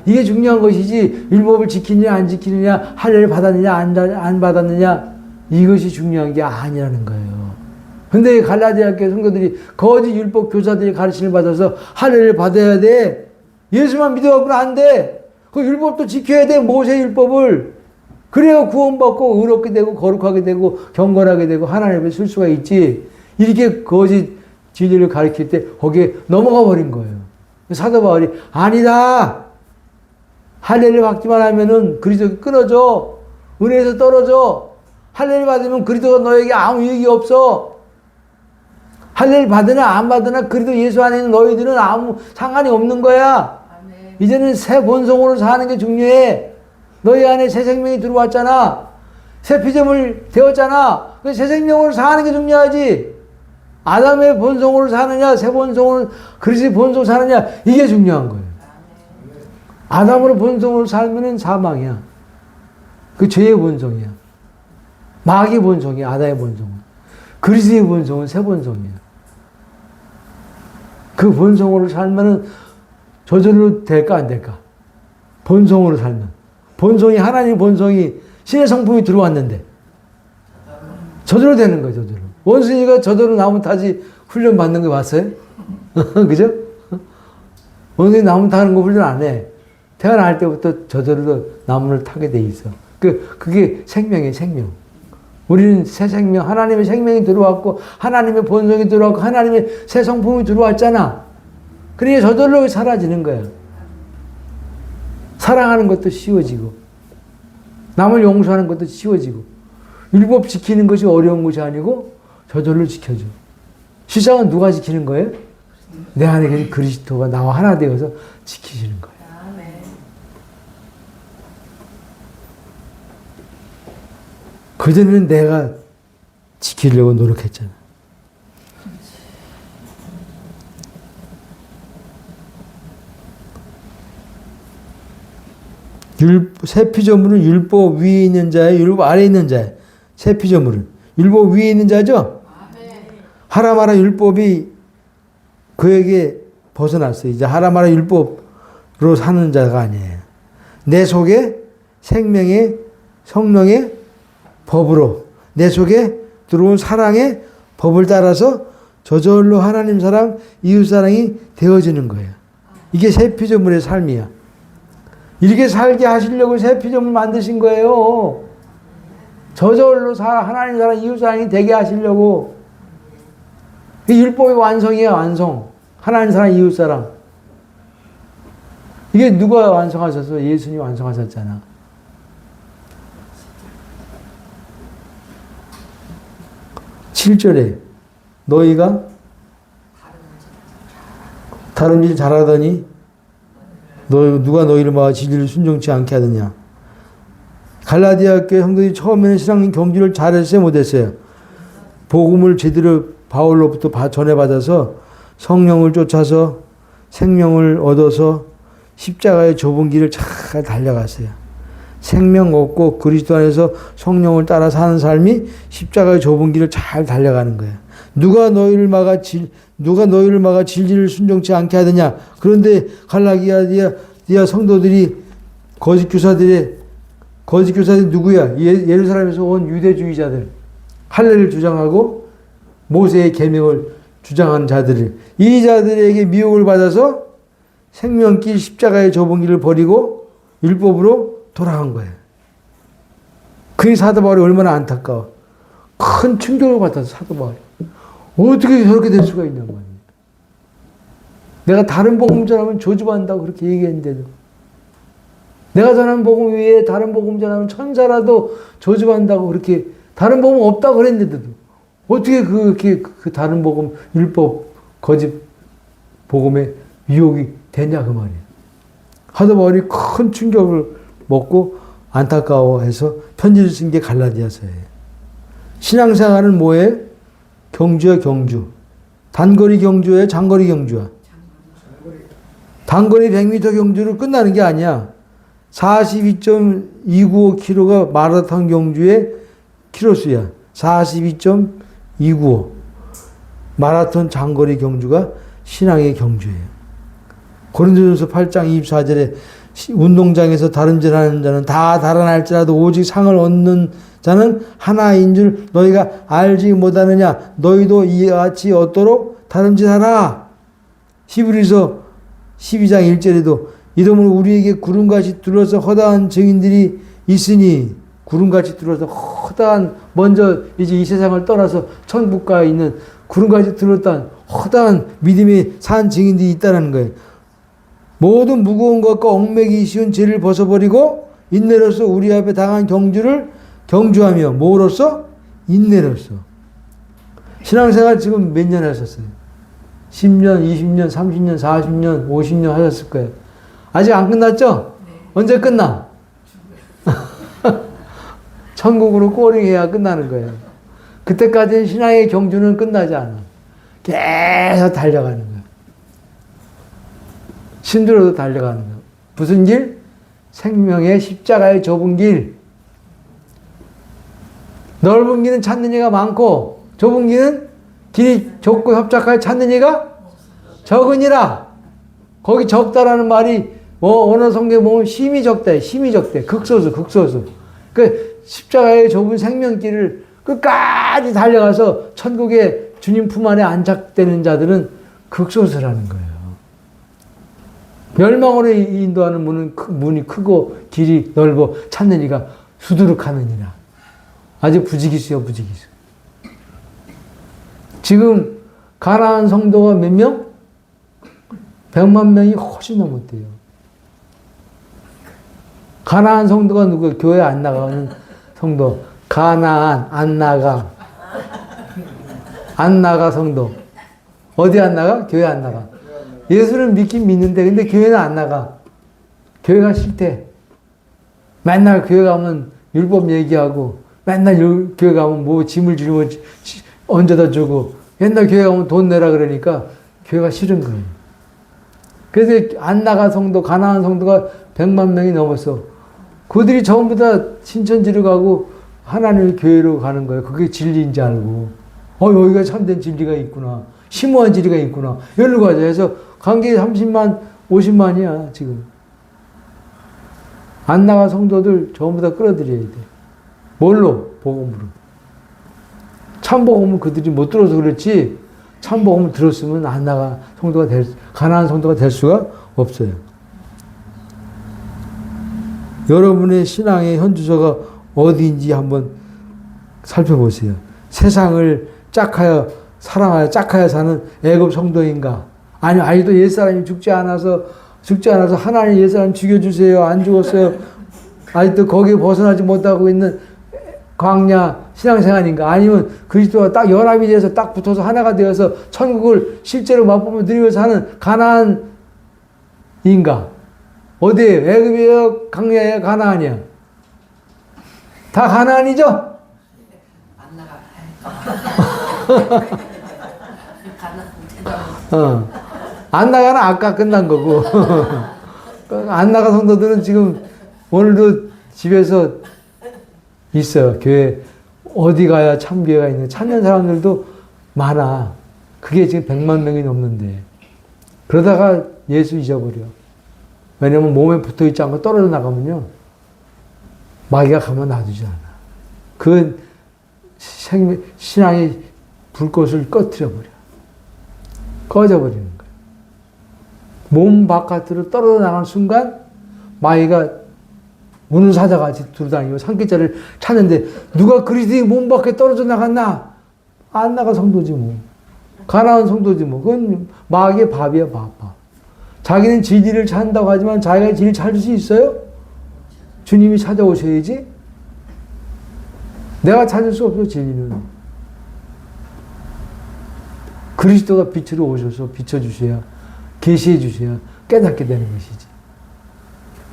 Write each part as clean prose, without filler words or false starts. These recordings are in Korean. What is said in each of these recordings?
이게 중요한 것이지 율법을 지키느냐 안 지키느냐 할례를 받았느냐 안 받았느냐 이것이 중요한 게 아니라는 거예요. 근데 갈라디아 교회 성도들이 거짓 율법 교사들이 가르침을 받아서 할례를 받아야 돼. 예수만 믿어갖고는 안 돼. 그 율법도 지켜야 돼. 모세 율법을. 그래야 구원받고 의롭게 되고 거룩하게 되고 경건하게 되고 하나님 앞에 쓸 수가 있지. 이렇게 거짓 진리를 가르칠 때 거기에 넘어가 버린 거예요. 사도 바울이 아니다. 할례를 받기만 하면은 그리스도 끊어져. 은혜에서 떨어져. 할례를 받으면 그리스도가 너에게 아무 유익이 없어. 할례를 받으나 안 받으나 그래도 예수 안에 있는 너희들은 아무 상관이 없는 거야. 아멘. 이제는 새 본성으로 사는 게 중요해. 너희 안에 새 생명이 들어왔잖아. 새 피조물 되었잖아. 그 새 생명으로 사는 게 중요하지. 아담의 본성으로 사느냐 새 본성으로 그리스도의 본성으로 사느냐 이게 중요한 거예요. 아담으로 본성으로 살면은 사망이야. 그 죄의 본성이야. 마귀의 본성이야. 아담의 본성은. 그리스도의 본성은 새 본성이야. 그 본성으로 살면은 저절로 될까 안 될까? 본성으로 살면. 본성이 하나님 본성이 신의 성품이 들어왔는데 저절로 되는 거예요. 저절로. 원숭이가 저절로 나무 타지 훈련 받는 거 봤어요? 그죠? 원숭이 나무 타는 거 훈련 안 해. 태어날 때부터 저절로 나무를 타게 돼 있어. 그게 생명이에요. 생명. 우리는 새 생명, 하나님의 생명이 들어왔고 하나님의 본성이 들어왔고 하나님의 새 성품이 들어왔잖아. 그러니까 저절로 사라지는 거야. 사랑하는 것도 쉬워지고 남을 용서하는 것도 쉬워지고 율법 지키는 것이 어려운 것이 아니고 저절로 지켜줘. 세상은 누가 지키는 거예요? 내 안에 계신 그리스도가 나와 하나 되어서 지키시는 거예요. 그전에는 내가 지키려고 노력했잖아. 새 피조물은 율법 위에 있는 자예요? 율법 아래에 있는 자예요? 새 피조물은. 율법 위에 있는 자죠? 하라 마라 율법이 그에게 벗어났어요. 이제 하라 마라 율법으로 사는 자가 아니에요. 내 속에 생명의 성령의 법으로 내 속에 들어온 사랑의 법을 따라서 저절로 하나님 사랑, 이웃 사랑이 되어지는 거예요. 이게 새 피조물의 삶이야. 이렇게 살게 하시려고 새 피조물 만드신 거예요. 저절로 하나님 사랑, 이웃 사랑이 되게 하시려고. 이 율법의 완성이에요. 완성. 하나님 사랑, 이웃 사랑. 이게 누가 완성하셔서 예수님이 완성하셨잖아. (7절에) 너희가 다른 일 잘하더니 누가 너희를 막아 진리를 순종치 않게 하느냐. 갈라디아 교회 성도들이 처음에는 신앙 경주를 잘했어요 못했어요? 복음을 제대로 바울로부터 전해받아서 성령을 쫓아서 생명을 얻어서 십자가의 좁은 길을 잘 달려갔어요. 생명 얻고 그리스도 안에서 성령을 따라 사는 삶이 십자가의 좁은 길을 잘 달려가는 거예요. 누가 너희를 막아 진리를 순종치 않게 하느냐. 그런데 갈라디아 성도들이 거짓 교사들이 누구야? 예루살렘에서 온 유대주의자들, 할례를 주장하고 모세의 계명을 주장한 자들을, 이 자들에게 미혹을 받아서 생명길 십자가의 좁은 길을 버리고 율법으로 돌아간 거예요. 그게 사도 바울이 얼마나 안타까워. 큰 충격을 받아서 사도 바울이. 어떻게 저렇게 될 수가 있냐고. 내가 다른 복음 전하면 저주받는다고 그렇게 얘기했는데도, 내가 전하는 복음 위에 다른 복음 전하면 천사라도 저주받는다고 그렇게, 다른 복음 없다고 그랬는데도 어떻게 그 다른 복음, 율법, 거짓 복음에 미혹이 되냐 그 말이에요. 사도 바울이 큰 충격을 먹고 안타까워해서 편지를 쓴 게 갈라디아서예요. 신앙생활은 뭐예요? 경주야 경주. 단거리 경주예요? 장거리 경주야? 단거리 100m 경주로 끝나는 게 아니야. 42.295km가 마라톤 경주의 키로수야. 42.295. 마라톤 장거리 경주가 신앙의 경주예요. 고린도전서 8장 24절에 운동장에서 다름질하는 자는 다 달아날지라도 오직 상을 얻는 자는 하나인 줄 너희가 알지 못하느냐. 너희도 이와 같이 얻도록 다름질하라. 히브리서 12장 1절에도 이러므로 우리에게 구름같이 둘러서 허다한 증인들이 있으니, 구름같이 둘러서 허다한, 먼저 이제 이 세상을 떠나서 천국가에 있는 구름같이 둘렀던 허다한 믿음의 산 증인들이 있다는 거예요. 모든 무거운 것과 얽매기 쉬운 죄를 벗어버리고 인내로서 우리 앞에 당한 경주하며, 뭐로써? 인내로써. 신앙생활 지금 몇 년 하셨어요? 10년, 20년, 30년, 40년, 50년 하셨을 거예요. 아직 안 끝났죠? 네. 언제 끝나? 천국으로 꼬링해야 끝나는 거예요. 그때까지는 신앙의 경주는 끝나지 않아. 계속 달려가는 거예요. 힘들어도 달려가는 거예요. 무슨 길? 생명의 십자가의 좁은 길. 넓은 길은 찾는 이가 많고 좁은 길은 길이 좁고 협착하여 찾는 이가 적으니라. 거기 적다라는 말이 어느 성경에 보면 힘이 적대. 극소수. 그 십자가의 좁은 생명길을 끝까지 달려가서 천국의 주님 품 안에 안착되는 자들은 극소수라는 거예요. 멸망으로 인도하는 문이 크고 길이 넓어 찾는 이가 수두룩하느니라. 아직 부지기수요. 지금 가나안 성도가 몇 명? 100만 명이 훨씬 넘었대요. 가나안 성도가 누구? 교회 안 나가는 성도. 가나안, 안 나가 성도. 어디 안 나가? 교회 안 나가. 예수를 믿긴 믿는데, 근데 교회는 안 나가. 교회가 싫대. 맨날 교회 가면 율법 얘기하고, 맨날 교회 가면 뭐 짐을 주면 얹어다 주고, 옛날 교회 가면 돈 내라 그러니까 교회가 싫은 거예요. 그래서 안 나가 성도, 가나안 성도가 100만 명이 넘었어. 그들이 전부 다 신천지로 가고 하나님의 교회로 가는 거예요. 그게 진리인지 알고. 여기가 참된 진리가 있구나. 심오한 진리가 있구나. 여기로 가자 해서 관계 30만, 50만이야, 지금. 안 나가 성도들 전부 다 끌어들여야 돼. 뭘로? 복음으로. 참복음은 그들이 못 들어서 그렇지, 참복음을 들었으면 안 나가 가나안 성도가 될 수가 없어요. 여러분의 신앙의 현주소가 어디인지 한번 살펴보세요. 세상을 짝하여 사랑하여 짝하여 사는 애굽 성도인가? 아니면 아직도 옛사람이 죽지 않아서 하나님 옛사람 죽여주세요. 안 죽었어요. 아직도 거기에 벗어나지 못하고 있는 광야 신앙생활인가? 아니면 그리스도와 딱 연합이 돼서 딱 붙어서 하나가 되어서 천국을 실제로 맛보며 누리면서 사는 가나안인가? 어디에요? 애굽이에요? 광야예요? 가나안이야? 다 가나안이죠? 안 나가. 안 나가는 아까 끝난 거고. 안 나가 성도들은 지금 오늘도 집에서 있어요. 교회 어디 가야 참교회가 있는, 찾는 사람들도 많아. 그게 지금 100만 명이 넘는데. 그러다가 예수 잊어버려. 왜냐면 몸에 붙어 있지 않고 떨어져 나가면요, 마귀가 가만 놔두지 않아. 그 신앙의 불꽃을 꺼뜨려버려. 꺼져버리는 거예요. 몸 바깥으로 떨어져 나가는 순간 마귀가 우는 사자같이 두루다니고 산기자를 찾는데, 누가 그리스도의 몸 밖에 떨어져 나갔나? 안 나가 성도지 뭐. 가나안 성도지 뭐. 그건 마귀의 밥이야, 밥. 자기는 진리를 찾는다고 하지만 자기가 진리를 찾을 수 있어요? 주님이 찾아오셔야지. 내가 찾을 수 없어, 진리는. 그리스도가 빛으로 오셔서 비춰주셔야, 계시해 주셔야 깨닫게 되는 것이지.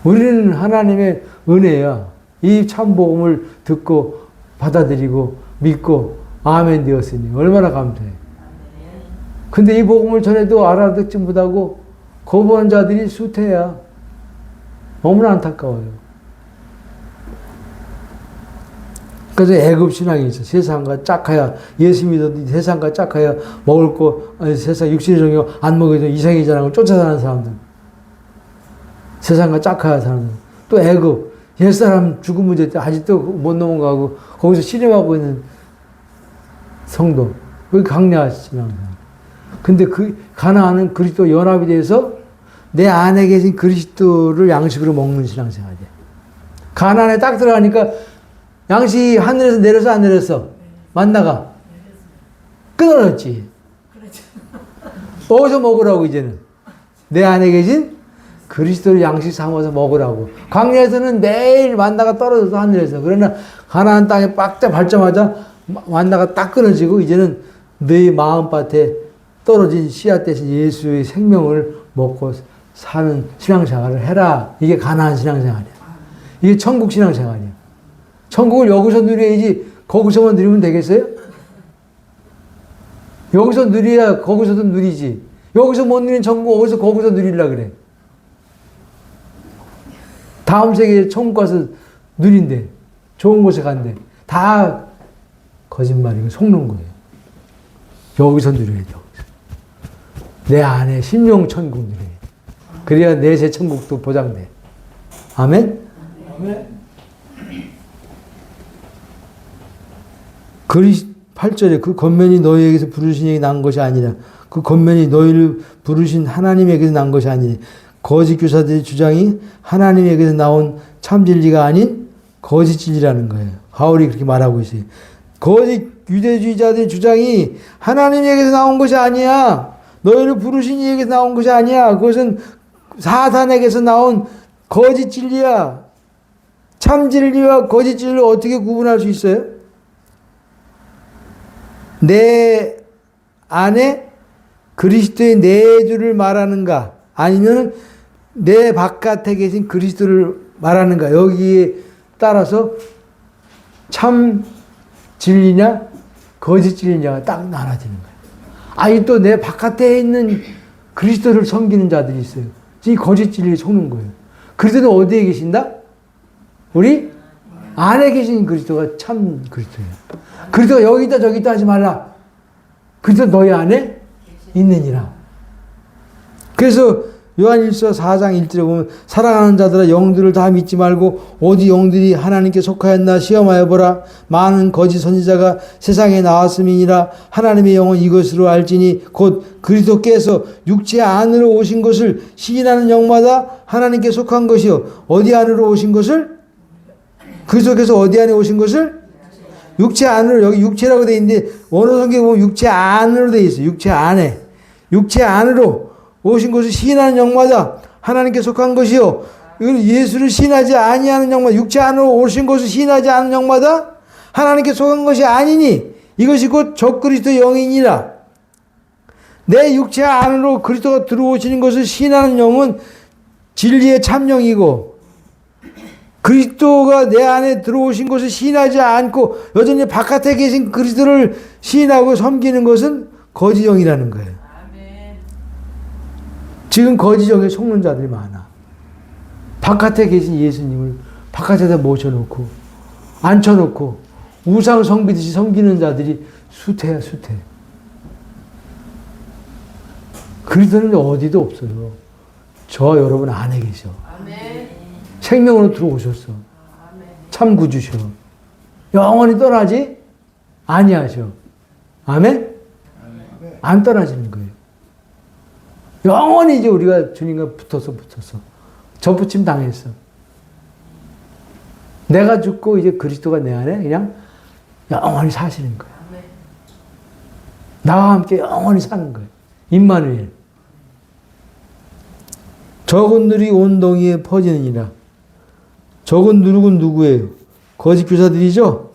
우리는 하나님의 은혜야. 이 참복음을 듣고 받아들이고 믿고 아멘 되었으니 얼마나 감사해. 근데 이 복음을 전에도 알아듣지 못하고 거부한 자들이 수태야. 너무나 안타까워요. 그래서 애굽 신앙이 있어. 세상과 짝하여, 예수 믿어도 세상과 짝하여 먹을 거, 세상 육신의 종교 안 먹어도 이상의 자랑을 쫓아다니는 사람들. 세상과 짝하야 사는 또 애굽 옛사람 죽은 문제 때 아직도 못 넘어가고 거기서 신음하고 있는 성도 그 강렬하시나. 근데 그 가나안은 그리스도 연합이 돼서 내 안에 계신 그리스도를 양식으로 먹는 신앙생활이야. 가나안에 딱 들어가니까 양식이 하늘에서 내려서 안 내렸어. 만나가 끊어졌지. 어디서 먹으라고 이제는 내 안에 계신 그리스도를 양식 삼아서 먹으라고. 광야에서는 매일 만나가 떨어져서 하늘에서. 그러나 가나안 땅에 빡자 밟자마자 만나가 딱 끊어지고 이제는 네 마음밭에 떨어진 씨앗 대신 예수의 생명을 먹고 사는 신앙생활을 해라. 이게 가나안 신앙생활이야. 이게 천국 신앙생활이야. 천국을 여기서 누려야지 거기서만 누리면 되겠어요? 여기서 누려야 거기서도 누리지. 여기서 못 누리는 천국 어디서 거기서 누리려고 그래. 다음 세계에 천국 가서 누린대. 좋은 곳에 간대. 다 거짓말이고 속는 거예요. 여기서 누려야 돼. 여기서. 내 안에 신령 천국 누려야 돼. 그래야 내 새 천국도 보장돼. 아멘? 아멘. 8절에 그 권면이 너희에게서 부르신 에게 난 것이 아니라 그 권면이 너희를 부르신 하나님에게서 난 것이 아니라 거짓 교사들의 주장이 하나님에게서 나온 참 진리가 아닌 거짓 진리라는 거예요. 바울이 그렇게 말하고 있어요. 거짓 유대주의자들의 주장이 하나님에게서 나온 것이 아니야. 너희를 부르신 이에게서 나온 것이 아니야. 그것은 사탄에게서 나온 거짓 진리야. 참 진리와 거짓 진리를 어떻게 구분할 수 있어요? 내 안에 그리스도의 내주를 말하는가 아니면 내 바깥에 계신 그리스도를 말하는가 여기에 따라서 참 진리냐 거짓 진리냐가 딱 나눠지는 거예요. 아니 또 내 바깥에 있는 그리스도를 섬기는 자들이 있어요. 이 거짓 진리를 속는 거예요. 그리스도는 어디에 계신다? 우리 안에 계신 그리스도가 참 그리스도예요. 그리스도가 여기 있다 저기 있다 하지 말라. 그리스도 너희 안에 있느니라. 그래서 요한일서 4장 1절에 보면 사랑하는 자들아 영들을 다 믿지 말고 어디 영들이 하나님께 속하였나 시험하여 보라. 많은 거짓 선지자가 세상에 나왔음이니라. 하나님의 영은 이것으로 알지니 곧 그리스도께서 육체 안으로 오신 것을 시인하는 영마다 하나님께 속한 것이요. 어디 안으로 오신 것을? 그리스도께서 어디 안에 오신 것을? 육체 안으로. 여기 육체라고 되어 있는데 원어 성경에 보면 육체 안으로 되어 있어요. 육체 안에. 육체 안으로 오신 것을 시인하는 영마다 하나님께 속한 것이요. 이건 예수를 시인하지 아니하는 영마다 육체 안으로 오신 것을 시인하지 않은 영마다 하나님께 속한 것이 아니니 이것이 곧 적그리스도 영이니라. 내 육체 안으로 그리스도가 들어오시는 것을 시인하는 영은 진리의 참영이고 그리스도가 내 안에 들어오신 것을 시인하지 않고 여전히 바깥에 계신 그리스도를 시인하고 섬기는 것은 거짓 영이라는 거예요. 지금 거짓 영에 속는 자들이 많아. 바깥에 계신 예수님을 바깥에다 모셔놓고 앉혀놓고 우상 섬기듯이 섬기는 자들이 수태야 수태. 그리스도는 어디도 없어요. 저 여러분 안에 계셔. 아멘. 생명으로 들어오셨어. 참 구주셔. 영원히 떠나지 아니하셔. 아멘? 안 떠나지는 거예요. 영원히 이제 우리가 주님과 붙어서 접붙임 당했어. 내가 죽고 이제 그리스도가 내 안에 그냥 영원히 사시는 거예요. 나와 함께 영원히 사는 거예요. 임마누엘. 적은 누룩이 온 동이에 퍼지느니라. 적은 누룩은 누구예요? 거짓 교사들이죠?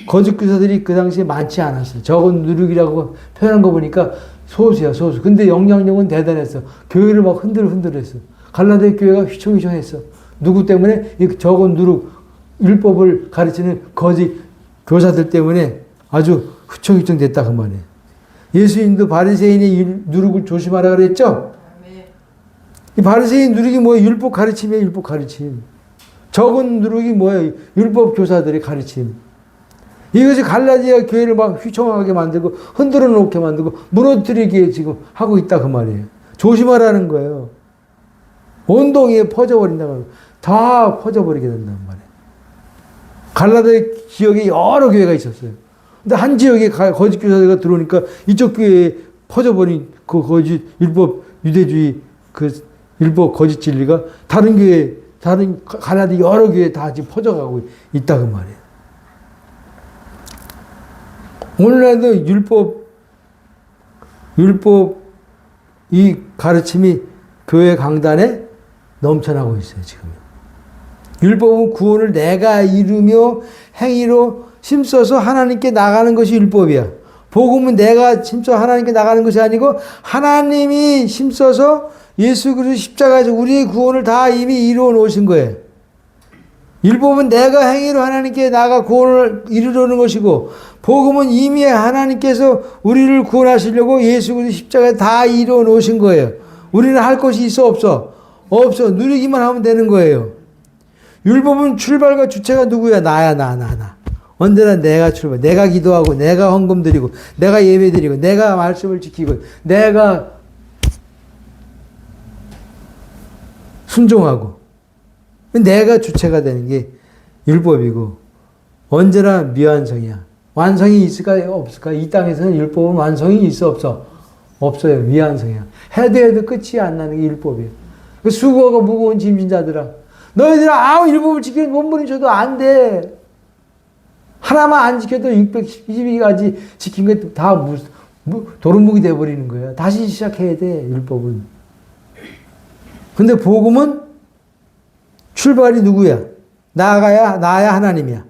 거짓 교사들이 그 당시에 많지 않았어요. 적은 누룩이라고 표현한 거 보니까 소수야, 소수. 근데 영향력은 대단했어. 교회를 막 흔들흔들했어. 갈라디아 교회가 휘청휘청했어. 누구 때문에? 이 적은 누룩, 율법을 가르치는 거짓 교사들 때문에 아주 휘청휘청 됐다 그 말이에요. 예수님도 바리새인의 누룩을 조심하라 그랬죠? 이 바리새인 누룩이 뭐예요? 율법 가르침이에요, 율법 가르침. 적은 누룩이 뭐예요? 율법 교사들의 가르침. 이것이 갈라디아 교회를 막 휘청하게 만들고 흔들어 놓게 만들고 무너뜨리게 지금 하고 있다 그 말이에요. 조심하라는 거예요. 온 동에 퍼져버린다고. 다 퍼져버리게 된단 말이에요. 갈라디아 지역에 여러 교회가 있었어요. 근데 한 지역에 거짓 교사가 들어오니까 이쪽 교회에 퍼져버린 그 거짓 율법 유대주의 그 율법 거짓 진리가 다른 교회, 다른 갈라디아 여러 교회에 다 지금 퍼져가고 있다 그 말이에요. 오늘날도 율법 이 가르침이 교회 강단에 넘쳐나고 있어요, 지금. 율법은 구원을 내가 이루며 행위로 힘써서 하나님께 나가는 것이 율법이야. 복음은 내가 힘써 하나님께 나가는 것이 아니고 하나님이 힘써서 예수 그리스도 십자가에서 우리의 구원을 다 이미 이루어 놓으신 거예요. 율법은 내가 행위로 하나님께 나가 구원을 이루려는 것이고 복음은 이미 하나님께서 우리를 구원하시려고 예수 그리스도 십자가에 다 이루어 놓으신 거예요. 우리는 할 것이 있어 없어? 없어. 누리기만 하면 되는 거예요. 율법은 출발과 주체가 누구야? 나야, 나. 언제나 내가 출발. 내가 기도하고, 내가 헌금 드리고, 내가 예배 드리고, 내가 말씀을 지키고, 내가 순종하고. 내가 주체가 되는 게 율법이고, 언제나 미완성이야. 완성이 있을까, 없을까? 이 땅에서는 율법은 완성이 있어, 없어? 없어요. 미완성이야. 해도 끝이 안 나는 게 율법이에요. 그 수고가 무거운 짐진 자들아. 너희들 율법을 지키는 몸부림 쳐도 안 돼. 하나만 안 지켜도 612가지 지킨 게 다 도루묵이 돼버리는 거야. 다시 시작해야 돼, 율법은. 근데 복음은 출발이 누구야? 나야 하나님이야.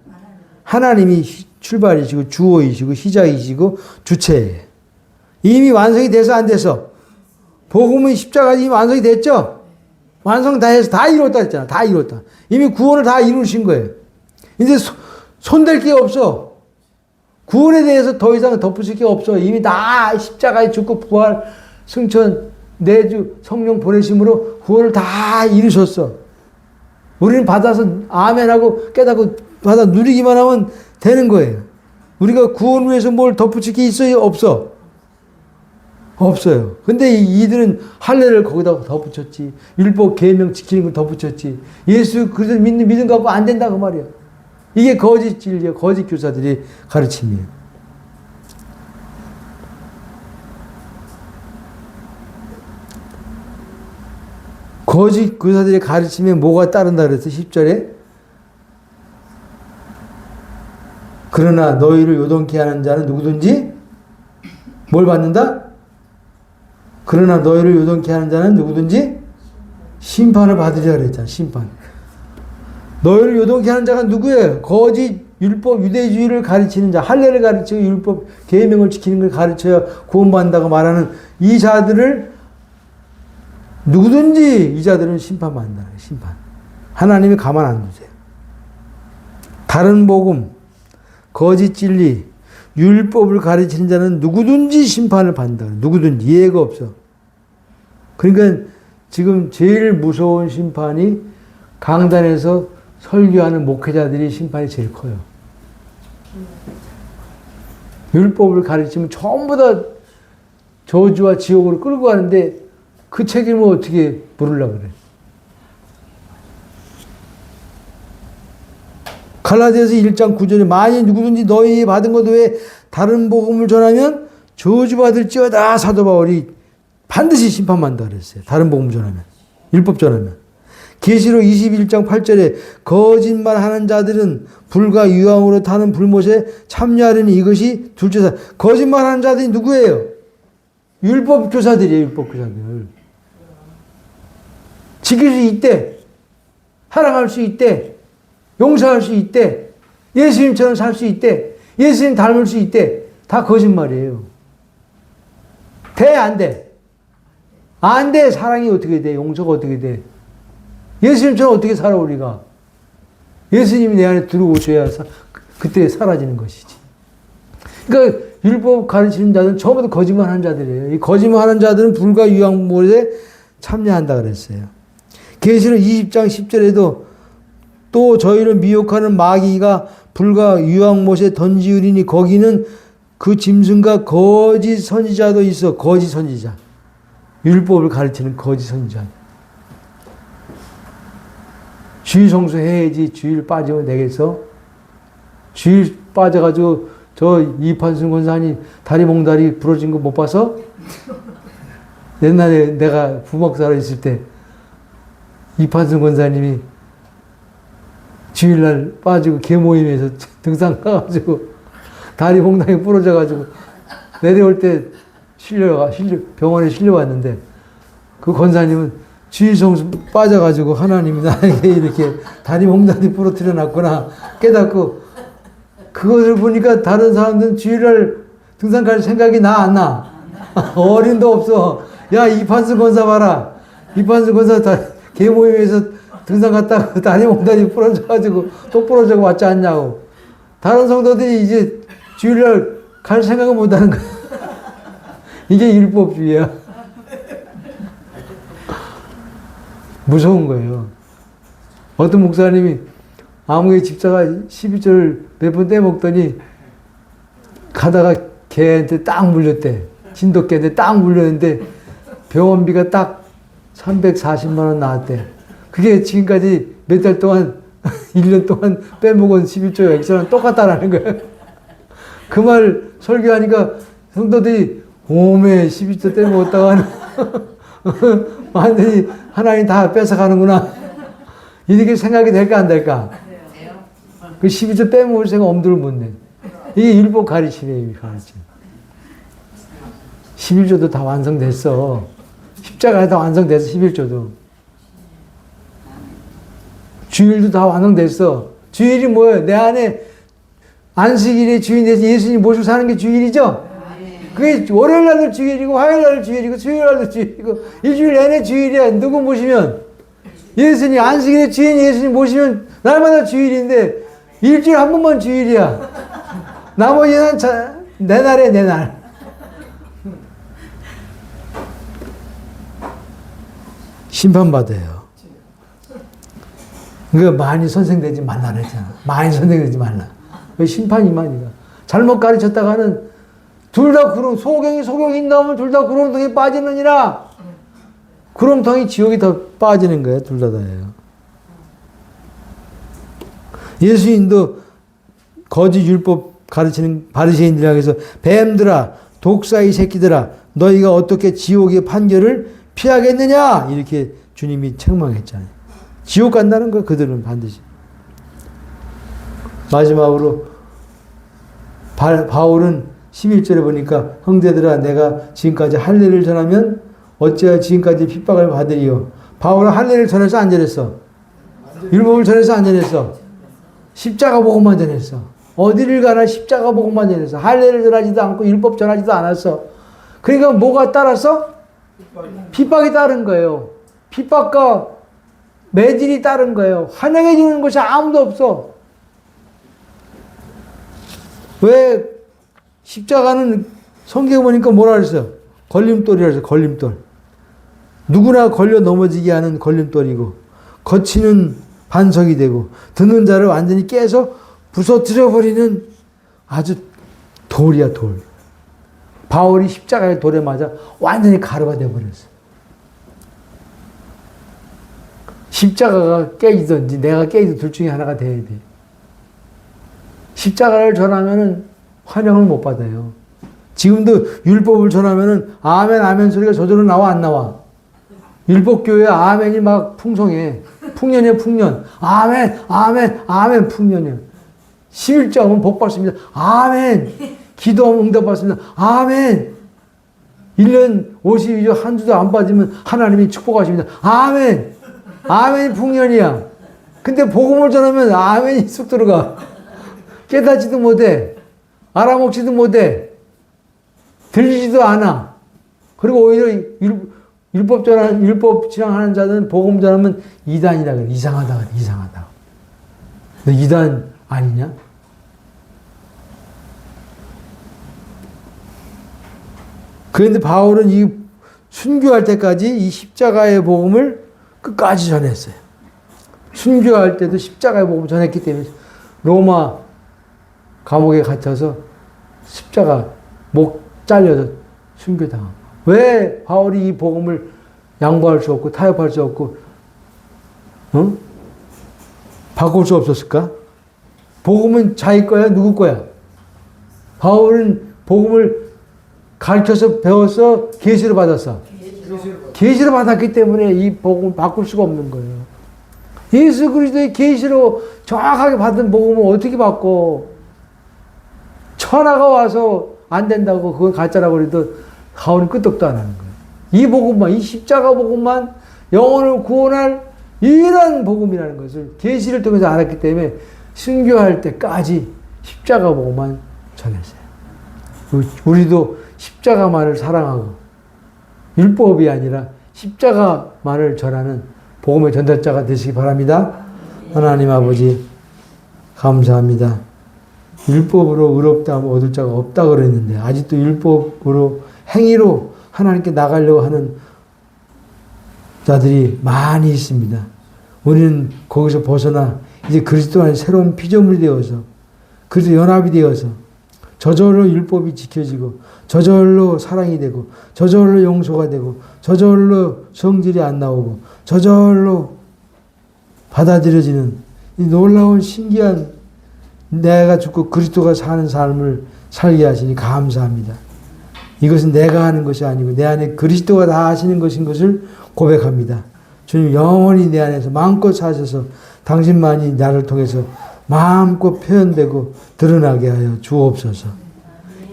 하나님이 출발이시고 주어이시고 시작이시고 주체예요. 이미 완성이 돼서 안 돼서? 복음은 십자가 이미 완성이 됐죠? 완성 다 해서 다 이뤘다 했잖아. 다 이뤘다. 이미 구원을 다 이루신 거예요. 이제 손댈 게 없어. 구원에 대해서 더 이상 덧붙일 게 없어. 이미 다 십자가에 죽고 부활, 승천, 내주, 성령 보내심으로 구원을 다 이루셨어. 우리는 받아서 아멘하고 깨닫고 받아 누리기만 하면 되는 거예요. 우리가 구원을 위해서 뭘 덧붙일 게 있어요? 없어. 없어요. 근데 이들은 할례를 거기다 덧붙였지. 율법 계명 지키는 걸 덧붙였지. 예수 그리스도 믿는 갖고 안 된다 그 말이야. 이게 거짓 진리야. 거짓 교사들이 가르침이에요. 거짓 교사들의 가르침에 뭐가 따른다 그랬어? 10절에. 그러나 너희를 요동케 하는 자는 누구든지 뭘 받는다? 그러나 너희를 요동케 하는 자는 누구든지 심판을 받으리라 그랬잖아. 심판. 너희를 요동케 하는 자가 누구예요? 거짓 율법 유대주의를 가르치는 자, 할례를 가르치고 율법 계명을 지키는 걸 가르쳐야 구원받는다고 말하는 이 자들을 누구든지 이 자들은 심판받는다. 심판. 하나님이 가만 안 두세요. 다른 복음, 거짓 진리, 율법을 가르치는 자는 누구든지 심판을 받는다. 누구든지 예외가 없어. 그러니까 지금 제일 무서운 심판이 강단에서 설교하는 목회자들이 심판이 제일 커요. 율법을 가르치면 전부 다 저주와 지옥으로 끌고 가는데 그 책임을 어떻게 물으려고 그래. 갈라디아서 1장 9절에 만일 누구든지 너희 받은 것 외에 다른 복음을 전하면 저주받을지어다. 사도 바울이 반드시 심판받는다 그랬어요. 다른 복음 전하면. 율법 전하면. 계시록 21장 8절에 거짓말하는 자들은 불과 유황으로 타는 불못에 참여하려니 이것이 둘째 사. 거짓말하는 자들이 누구예요? 율법 교사들이에요. 율법 교사들. 지킬 수 있대. 사랑할 수 있대. 용서할 수 있대. 예수님처럼 살 수 있대. 예수님 닮을 수 있대. 다 거짓말이에요. 돼? 안 돼? 안 돼. 사랑이 어떻게 돼? 용서가 어떻게 돼? 예수님처럼 어떻게 살아 우리가? 예수님이 내 안에 들어오셔야 그때 사라지는 것이지. 그러니까 율법 가르치는 자들은 전부 다 거짓말하는 자들이에요. 이 거짓말하는 자들은 불과 유황물에 참여한다 그랬어요. 계시록 20장 10절에도 또 저희를 미혹하는 마귀가 불과 유황못에 던지우리니 거기는 그 짐승과 거짓 선지자도 있어. 거짓 선지자. 율법을 가르치는 거짓 선지자. 주일 성수해야지. 주일 빠지면 되겠어? 주일 빠져가지고 저 이판순 권사님 다리 몽다리 부러진 거 못 봐서? 옛날에 내가 부목사로 있을 때 이판순 권사님이 주일날 빠지고 개모임에서 등산 가가지고 다리 몽다리 부러져가지고 내려올 때 병원에 실려왔는데 그 권사님은 주일 성수 빠져가지고 하나님이 나에게 이렇게 다리 몽다리 부러뜨려 놨구나 깨닫고 그것을 보니까 다른 사람들은 주일날 등산 갈 생각이 나 안 나? 어린도 없어. 야 이판수 권사 봐라. 이판수 권사 개모임에서 등산 갔다가 다리 몽다리 부러져가지고 또 부러져고 왔지 않냐고. 다른 성도들이 이제 주일날 갈 생각을 못하는 거야. 이게 율법주의야. 무서운 거예요. 어떤 목사님이 아무개 집사가 12절을 몇 번 떼먹더니 가다가 개한테 딱 물렸대. 진돗개한테 딱 물렸는데 병원비가 딱 340만 원 나왔대. 그게 지금까지 몇 달 동안 1년 동안 빼먹은 11조 액션은 똑같다라는 거예요. 그 말 설교하니까 성도들이 오메 12조 떼먹었다가 완전히 하나님 다 뺏어가는구나. 이렇게 생각이 될까 안 될까? 그 12조 빼먹을 생각 엄두를 못 내. 이게 율법 가르침이에요. 가르침. 11조도 다 완성됐어. 십자가에 다 완성됐어. 11조도. 주일도 다 완성됐어. 주일이 뭐예요? 내 안에 안식일이 주인에서 예수님 모시고 사는 게 주일이죠? 그게 월요일 날도 주일이고 화요일 날도 주일이고 수요일 날도 주일이고 일주일 내내 주일이야. 누구 모시면 예수님 안식일에 주인 예수님 모시면 날마다 주일인데 일주일에 한 번만 주일이야. 나머지는 내 날에 내 날. 심판받아요. 그러니까 많이 선생되지 말라 그랬잖아. 많이 선생되지 말라. 왜 심판이만이가. 잘못 가르쳤다가는 둘 다 구름, 소경이 나오면 둘 다 구름통에 빠지느니라. 구름통이 지옥이 더 빠지는 거예요. 둘 다예요. 예수님도 거짓 율법 가르치는 바리새인들이라고 해서 뱀들아, 독사의 새끼들아, 너희가 어떻게 지옥의 판결을 피하겠느냐? 이렇게 주님이 책망했잖아요. 지옥 간다는 거 그들은 반드시. 마지막으로 바울은 11절에 보니까 형제들아 내가 지금까지 할례를 전하면 어찌하여 지금까지 핍박을 받으리요. 바울은 할례를 전해서 안 전했어. 율법을 전해서 안 전했어. 십자가 복음만 전했어. 어디를 가나 십자가 복음만 전했어. 할례를 전하지도 않고 율법 전하지도 않았어. 그러니까 뭐가 따랐어? 핍박이 따른 거예요. 핍박과 매질이 따른 거예요. 환영해 주는 것이 아무도 없어. 왜 십자가는 성경에 보니까 뭐라 그랬어요? 걸림돌이라 그랬어요. 걸림돌. 누구나 걸려 넘어지게 하는 걸림돌이고 거치는 반석이 되고 듣는 자를 완전히 깨서 부서뜨려버리는 아주 돌이야 돌. 바울이 십자가의 돌에 맞아 완전히 가루가 되어버렸어. 십자가가 깨지든지 내가 깨지든 둘 중에 하나가 돼야 돼. 십자가를 전하면은 환영을 못 받아요. 지금도 율법을 전하면은 아멘 아멘 소리가 저절로 나와 안 나와? 율법교회 아멘이 막 풍성해. 풍년이야 풍년. 아멘 아멘 아멘 풍년이야. 11조 하면 복 받습니다. 아멘. 기도하면 응답 받습니다. 아멘. 1년 52조 한 주도 안 빠지면 하나님이 축복하십니다. 아멘. 아멘이 풍년이야. 근데 복음을 전하면 아멘이 쑥 들어가. 깨닫지도 못해. 알아먹지도 못해. 들리지도 않아. 그리고 오히려 율법 지향하는 자들은 복음 전하면 이단이라 그래. 이상하다 그래. 이상하다. 너 이단 아니냐? 그런데 바울은 이 순교할 때까지 이 십자가의 복음을 끝까지 전했어요. 순교할 때도 십자가의 복음을 전했기 때문에 로마 감옥에 갇혀서 십자가 목 잘려서 순교당한. 왜 바울이 이 복음을 양보할 수 없고 타협할 수 없고 바꿀 수 없었을까? 복음은 자기 거야? 누구 거야? 바울은 복음을 가르쳐서 배워서 계시로 받았어. 계시로 받았기 때문에 이 복음을 바꿀 수가 없는 거예요. 예수 그리스도의 계시로 정확하게 받은 복음을 어떻게 바꿔? 천하가 와서 안 된다고 그건 가짜라고 그래도 바울은 끄떡도 안 하는 거예요. 이 복음만, 이 십자가 복음만 영혼을 구원할 이런 복음이라는 것을 계시를 통해서 알았기 때문에 순교할 때까지 십자가 복음만 전했어요. 우리도 십자가만을 사랑하고 율법이 아니라 십자가만을 전하는 복음의 전달자가 되시기 바랍니다. 하나님 아버지 감사합니다. 율법으로 의롭다함을 얻을 자가 없다 그랬는데 아직도 율법으로 행위로 하나님께 나가려고 하는 자들이 많이 있습니다. 우리는 거기서 벗어나 이제 그리스도 안에 새로운 피조물이 되어서 그리스도 연합이 되어서 저절로 율법이 지켜지고 저절로 사랑이 되고 저절로 용서가 되고 저절로 성질이 안 나오고 저절로 받아들여지는 이 놀라운 신기한 내가 죽고 그리스도가 사는 삶을 살게 하시니 감사합니다. 이것은 내가 하는 것이 아니고 내 안에 그리스도가 다 하시는 것인 것을 고백합니다. 주님 영원히 내 안에서 마음껏 사셔서 당신만이 나를 통해서 마음껏 표현되고 드러나게 하여 주옵소서.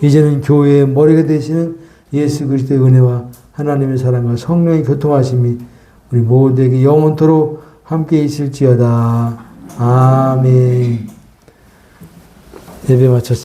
이제는 교회의 머리가 되시는 예수 그리스도의 은혜와 하나님의 사랑과 성령의 교통하심이 우리 모두에게 영원토록 함께 있을지어다. 아멘. 예배 마쳤습니다.